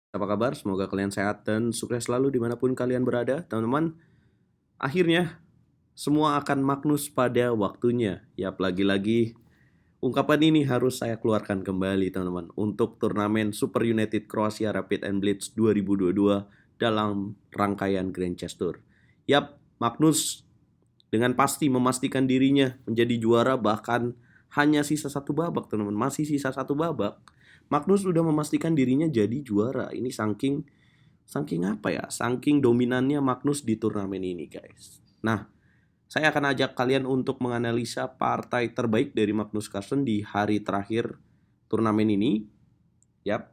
Apa kabar? Semoga kalian sehat dan sukses selalu dimanapun kalian berada, teman-teman. Akhirnya, semua akan Magnus pada waktunya. Yap, lagi-lagi ungkapan ini harus saya keluarkan kembali, teman-teman, untuk turnamen Super United Croatia Rapid and Blitz 2022 dalam rangkaian Grand Chess Tour. Yap, Magnus dengan pasti memastikan dirinya menjadi juara, bahkan hanya sisa satu babak, teman-teman. Masih sisa satu babak. Magnus sudah memastikan dirinya jadi juara. Ini saking apa ya? Saking dominannya Magnus di turnamen ini, guys. Nah, saya akan ajak kalian untuk menganalisa partai terbaik dari Magnus Carlsen di hari terakhir turnamen ini. Yap.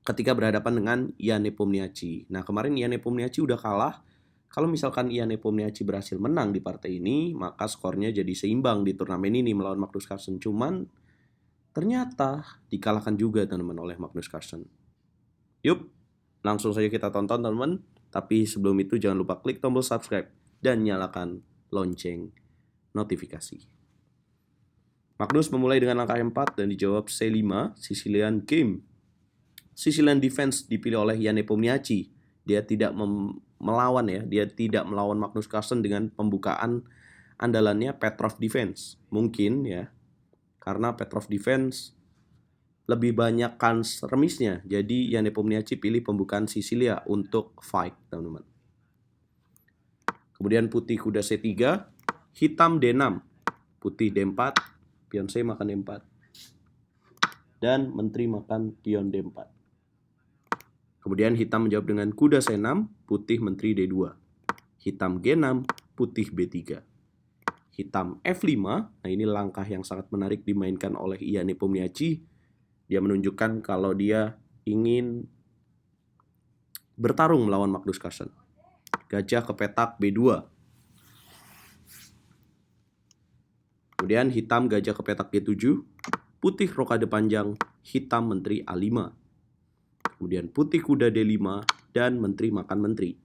Ketika berhadapan dengan Ian Nepomniachtchi. Nah, kemarin Ian Nepomniachtchi udah kalah. Kalau misalkan Ian Nepomniachtchi berhasil menang di partai ini, maka skornya jadi seimbang di turnamen ini melawan Magnus Carlsen. Cuman ternyata dikalahkan juga, teman-teman, oleh Magnus Carlsen. Yuk, langsung saja kita tonton, teman-teman. Tapi sebelum itu jangan lupa klik tombol subscribe dan nyalakan lonceng notifikasi. Magnus memulai dengan langkah 4 dan dijawab C5, Sicilian Game. Sicilian Defense dipilih oleh Ian Nepomniachtchi. Dia tidak melawan ya, dia tidak melawan Magnus Carlsen dengan pembukaan andalannya Petrov Defense. Mungkin ya, karena Petrov Defense lebih banyak kans remisnya. Jadi Ian Nepomniachtchi pilih pembukaan Sicilia untuk fight, teman-teman. Kemudian putih kuda C3, hitam D6, putih D4, pion C makan D4, dan menteri makan pion D4. Kemudian hitam menjawab dengan kuda C6, putih menteri D2, hitam G6, putih B3, hitam F5. Nah, ini langkah yang sangat menarik dimainkan oleh Ian Nepomniachtchi. Dia menunjukkan kalau dia ingin bertarung melawan Magnus Carlsen. Gajah ke petak B2. Kemudian hitam gajah ke petak G7, putih rokade panjang, hitam menteri A5. Kemudian putih kuda D5 dan menteri makan menteri.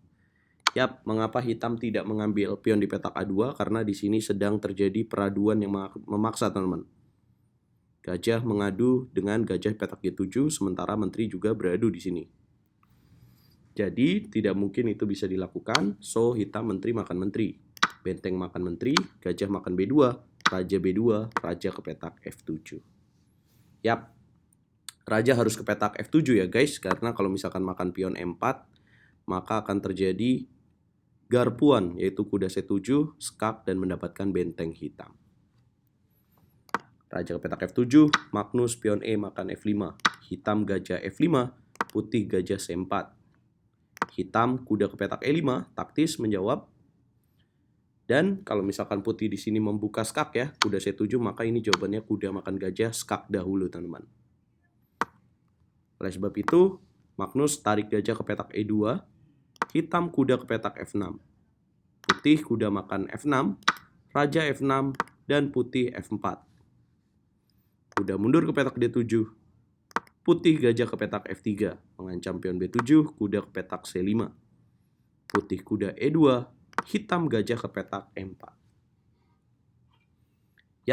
Yap, mengapa hitam tidak mengambil pion di petak A2? Karena di sini sedang terjadi peraduan yang memaksa, teman-teman. Gajah mengadu dengan gajah petak G7, sementara menteri juga beradu di sini. Jadi tidak mungkin itu bisa dilakukan. So hitam menteri makan menteri, benteng makan menteri, gajah makan B2, raja B2, raja ke petak F7. Yap, raja harus ke petak F7 ya guys, karena kalau misalkan makan pion M4, maka akan terjadi garpuan, yaitu kuda C7, skak, dan mendapatkan benteng hitam. Raja ke petak F7, Magnus pion E makan F5, hitam gajah F5, putih gajah C4. Hitam kuda ke petak E5, taktis menjawab. Dan kalau misalkan putih di sini membuka skak ya, kuda C7, maka ini jawabannya kuda makan gajah, skak dahulu, teman-teman. Oleh sebab itu, Magnus tarik gajah ke petak E2, hitam kuda ke petak F6, putih kuda makan F6, raja F6, dan putih F4. Kuda mundur ke petak D7, putih gajah ke petak F3, mengancam pion B7, kuda ke petak C5, putih kuda E2, hitam gajah ke petak E4.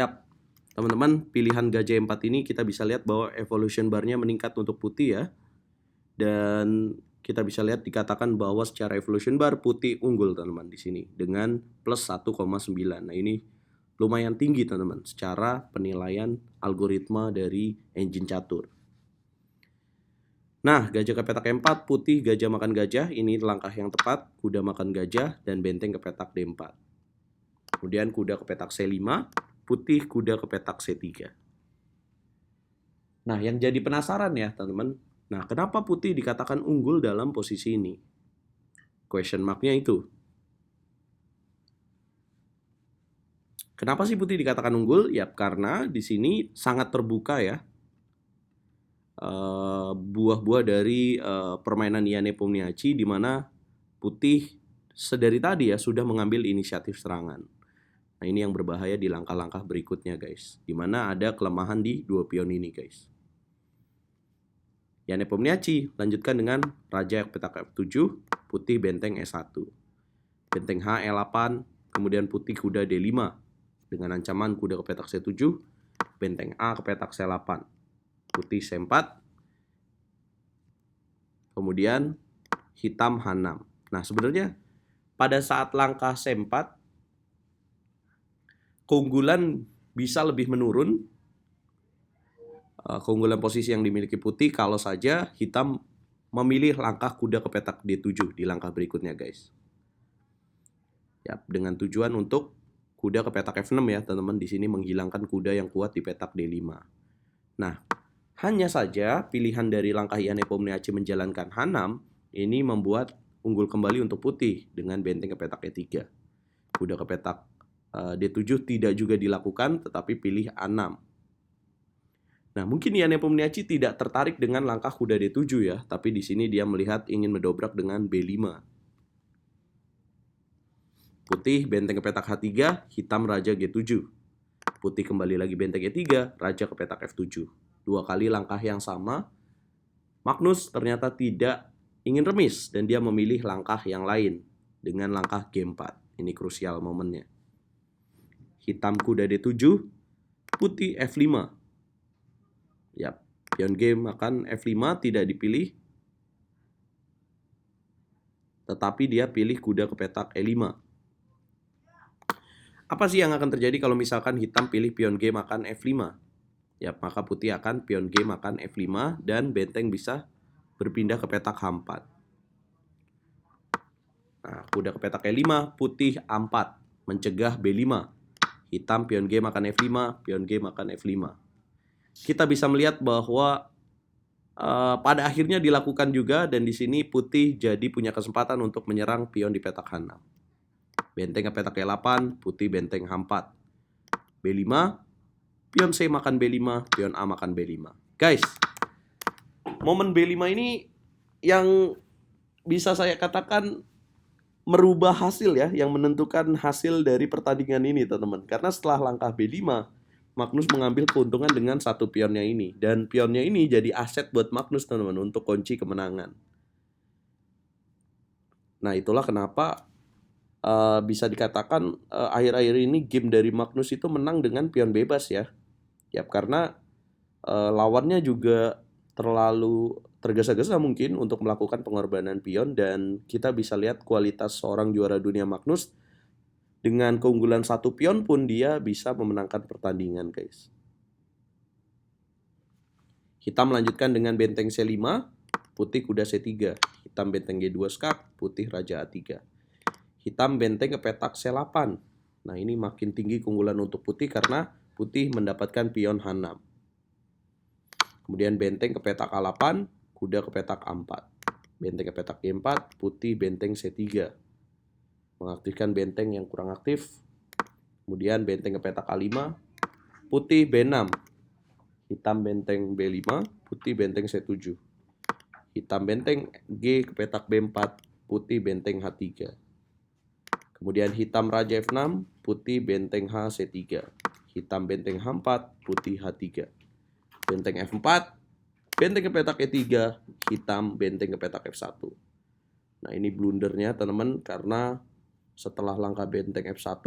Yap, teman-teman, pilihan gajah E4 ini kita bisa lihat bahwa evolution bar-nya meningkat untuk putih ya. Dan kita bisa lihat dikatakan bahwa secara evolution bar putih unggul, teman-teman, di sini dengan plus 1,9. Nah, ini lumayan tinggi, teman-teman, secara penilaian algoritma dari engine catur. Nah, gajah ke petak E4, putih gajah makan gajah, ini langkah yang tepat, kuda makan gajah, dan benteng ke petak D4. Kemudian kuda ke petak C5, putih kuda ke petak C3. Nah, yang jadi penasaran ya, teman-teman, nah kenapa putih dikatakan unggul dalam posisi ini? Question mark-nya itu. Kenapa sih putih dikatakan unggul? Ya, karena di sini sangat terbuka ya. Buah-buah dari permainan Ian Nepomniachtchi, di mana putih sedari tadi ya sudah mengambil inisiatif serangan. Nah, ini yang berbahaya di langkah-langkah berikutnya, guys, di mana ada kelemahan di dua pion ini, guys. Ian Nepomniachtchi lanjutkan dengan raja ke petak F7, putih benteng E1, benteng H E8, kemudian putih kuda D5 dengan ancaman kuda ke petak C7, benteng A ke petak C8, putih C4, kemudian hitam H6. Nah, sebenarnya pada saat langkah C4, keunggulan bisa lebih menurun, keunggulan posisi yang dimiliki putih kalau saja hitam memilih langkah kuda ke petak D7 di langkah berikutnya, guys. Ya, dengan tujuan untuk kuda ke petak F6 ya, teman-teman. Di sini menghilangkan kuda yang kuat di petak D5. Nah, hanya saja pilihan dari langkah Ian Nepomniachtchi menjalankan H6 ini membuat unggul kembali untuk putih dengan benteng ke petak E3. Kuda ke petak D7 tidak juga dilakukan, tetapi pilih A6. Nah, mungkin Ian Nepomniachtchi tidak tertarik dengan langkah kuda D7 ya, tapi di sini dia melihat ingin mendobrak dengan B5. Putih benteng ke petak H3, hitam raja G7. Putih kembali lagi benteng E3, raja ke petak F7. 2 kali langkah yang sama. Magnus ternyata tidak ingin remis dan dia memilih langkah yang lain dengan langkah G4. Ini krusial momennya. Hitam kuda D7, putih F5. Ya, pion G makan F5 tidak dipilih, tetapi dia pilih kuda ke petak E5. Apa sih yang akan terjadi kalau misalkan hitam pilih pion G makan F5? Ya, maka putih akan pion G makan F5 dan benteng bisa berpindah ke petak H4. Nah, kuda ke petak E5, putih A4, mencegah B5. Hitam pion G makan F5, pion G makan F5. Kita bisa melihat bahwa pada akhirnya dilakukan juga, dan di sini putih jadi punya kesempatan untuk menyerang pion di petak H6. Benteng ke petak E8, putih benteng H4. B5, pion C makan B5, pion A makan B5. Guys, momen B5 ini yang bisa saya katakan merubah hasil ya, yang menentukan hasil dari pertandingan ini, teman-teman. Karena setelah langkah B5, Magnus mengambil keuntungan dengan satu pionnya ini. Dan pionnya ini jadi aset buat Magnus, teman-teman, untuk kunci kemenangan. Nah, itulah kenapa bisa dikatakan akhir-akhir ini game dari Magnus itu menang dengan pion bebas ya. Ya, karena lawannya juga terlalu tergesa-gesa mungkin untuk melakukan pengorbanan pion, dan kita bisa lihat kualitas seorang juara dunia Magnus dengan keunggulan satu pion pun dia bisa memenangkan pertandingan, guys. Hitam melanjutkan dengan benteng C5, putih kuda C3, hitam benteng G2 skak, putih raja A3. Hitam benteng ke petak C8. Nah, ini makin tinggi keunggulan untuk putih karena putih mendapatkan pion H6. Kemudian benteng ke petak A8, kuda ke petak A4. Benteng ke petak G4, putih benteng C3. Mengaktifkan benteng yang kurang aktif. Kemudian benteng ke petak A5, putih B6. Hitam benteng B5, putih benteng C7. Hitam benteng G ke petak B4, putih benteng H3. Kemudian hitam raja F6, putih benteng H C3. Hitam benteng H4, putih H3. Benteng F4, benteng ke petak E3, hitam benteng ke petak F1. Nah, ini blundernya, teman-teman, karena setelah langkah benteng F1,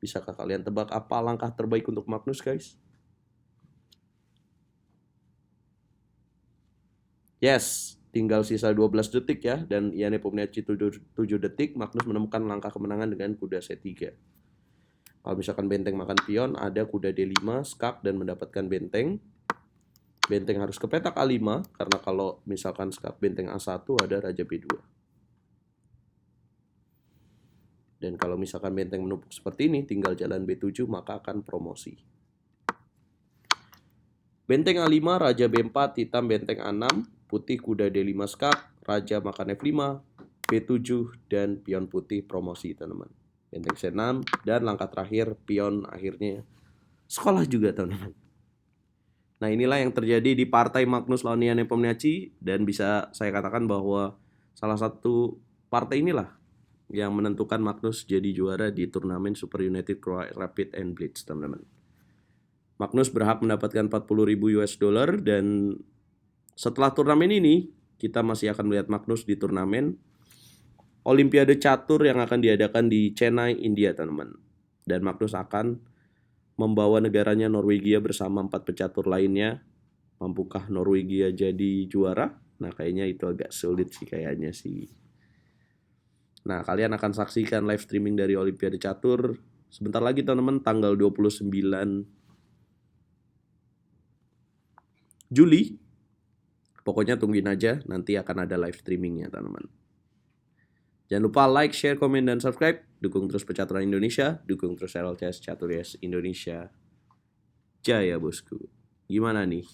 bisakah kalian tebak apa langkah terbaik untuk Magnus, guys? Yes, tinggal sisa 12 detik ya, dan Ian Nepomniachtchi 7 detik, Magnus menemukan langkah kemenangan dengan kuda C3. Kalau misalkan benteng makan pion, ada kuda D5, skak, dan mendapatkan benteng. Benteng harus ke petak A5, karena kalau misalkan skak benteng A1 ada raja B2. Dan kalau misalkan benteng menumpuk seperti ini, tinggal jalan B7, maka akan promosi. Benteng A5, raja B4, hitam benteng A6, putih kuda D5 skak, raja makan F5, B7, dan pion putih promosi, teman-teman. Benteng C6, dan langkah terakhir pion akhirnya sekolah juga, teman-teman. Nah, inilah yang terjadi di partai Magnus lawan Ian Nepomniachtchi, dan bisa saya katakan bahwa salah satu partai inilah yang menentukan Magnus jadi juara di turnamen Super United Rapid and Blitz, teman-teman. Magnus berhak mendapatkan 40.000 US dollar, dan setelah turnamen ini kita masih akan melihat Magnus di turnamen Olimpiade Catur yang akan diadakan di Chennai, India, teman-teman. Dan Magnus akan membawa negaranya Norwegia bersama 4 pecatur lainnya. Mampukah Norwegia jadi juara? Nah, kayaknya itu agak sulit sih kayaknya sih. Nah, kalian akan saksikan live streaming dari Olimpiade Catur sebentar lagi teman-teman, tanggal 29 Juli. Pokoknya tungguin aja, nanti akan ada live streamingnya teman-teman. Jangan lupa like, share, komen, dan subscribe. Dukung terus Pecaturan Indonesia, dukung terus RLCS Catur Yes Indonesia. Jaya bosku. Gimana nih?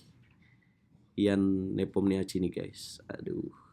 Ian Nepomniachtchi nih guys. Aduh.